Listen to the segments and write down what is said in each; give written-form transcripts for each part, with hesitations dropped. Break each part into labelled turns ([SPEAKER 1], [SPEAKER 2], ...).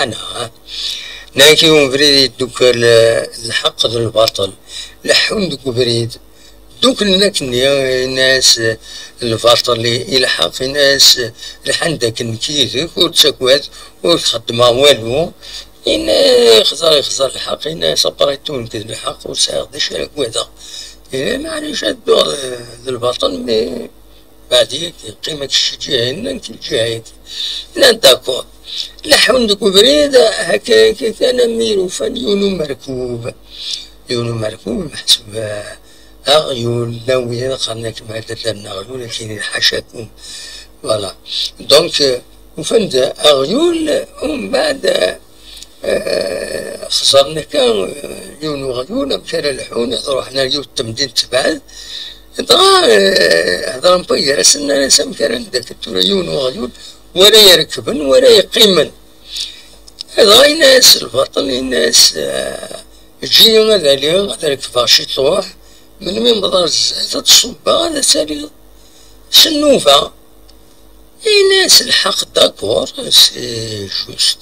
[SPEAKER 1] أنا ناكي بريد دوك الحق ذو الباطل لحون دوك بريد دوك ناكني ناس الباطل إلى حق ناس لحندك نكيذك وتسكوات وتخدم والو إن يخزر الحق إن سبريتون كذب الحق وساغ دشا كواذا معليش الدور ذو الباطل بعديك قيمة الشجاع نانك الجاهد لا داكور لحون دوك بريد هكا كان ميرو فان يونو مركوب محسوب أغيول لوية قرنا كما تتلنا غيول كاين حاشاكم فوالا دونك وفند أغيول ومن بعد خسرنا كان يونو غيول مشى لحون روحنا اليوم التمدين تبعد هضرا مبير سنا نسام كان داك التوريون وغيول ولا يركبن ولا يقيمن هذا ناس الباطل ناس تجي هذا اللي غادا ركبها شي طوح من بضر الزيت تصبها هذا سالي سنوفا ناس الحق داكور سي جوست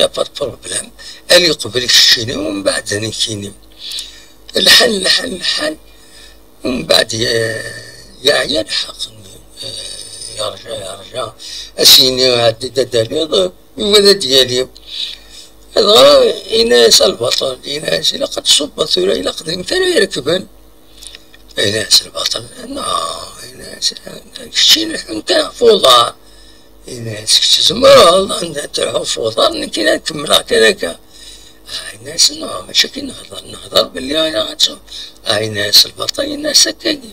[SPEAKER 1] يا با بروبليم اللي يقبل الشيني ومن بعد ثاني كيني الحل ومن بعد يا الحق يرجع أسيني هادي دالي وهذا ديالي هذا إناس البطل إناس إلا قد صب ثورة إلا قد كانوا يركبن إناس البطل إناس كشتي نحن كان فوضى إناس كشتي زمرض عندها تروحو فوضى كي نكملها كذاك إناس ماشي كي نهضر بلي أنا غاتشوف إناس البطل إناس هكاكي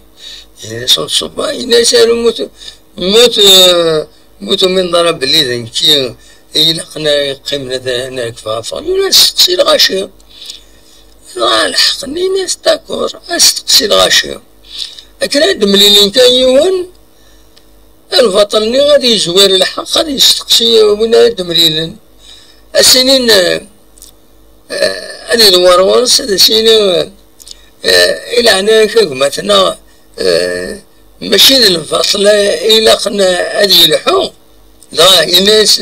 [SPEAKER 1] إناس نصبا إناس موتو من ضرب بلي ذنكي إلا قنا قيمنا هناك فافا ستقسي الغاشية الحقني ناس داكور ستقسي الغاشية لكن هاد مليلين كان يوان الفطني غادي يزوار الحق غادي يستقسي وين هاد مليلين السنين هادي الورورس هاد السنين إلا هناك مثلا ماشي الفصل إلا قنا هادي يلحو لا الناس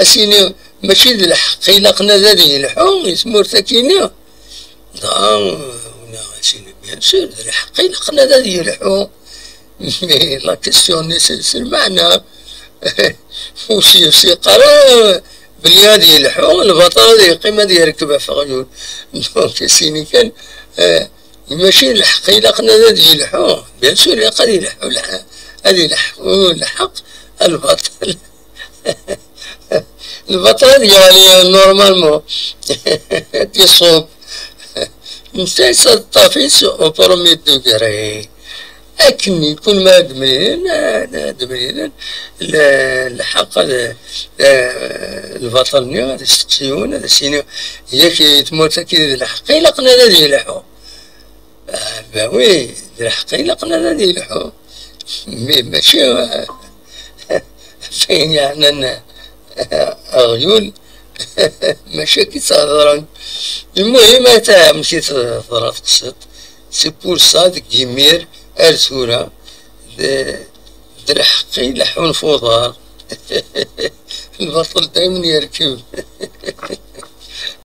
[SPEAKER 1] أسيني ماشي الحق إلا قنا هادي يلحو يسمو ارتكيني لا أسيني بيان سور الحق إلا قنا هادي يلحو مي لا كيستيون سي المعنى وسي قرا بلي هادي يلحو البطل هادي يقيم هادي يركبها في غيول دونك أسيني كان ماشي الحق إلا قنا هادي يلحو بيان سور غادي يلحو هادي يلحو الحق البطل البطل يعني نورمالمون كيصوب نسيت الطافيس او برومي دوغري لكن يكون ما دمرين الحق البطل غادي يستقسيون هذا سينو هي كي تموت كي الحق إلا قنا هادي يلحو باوي الحق إلا قنا هادي يلحو ماشي فين يعني أغيول ماشي كي تهضرن المهم تا مشيت تهضر في قصد سي بور سا ديك جيمير أرسورة درحقي لحون فوضار البطل دايما يركب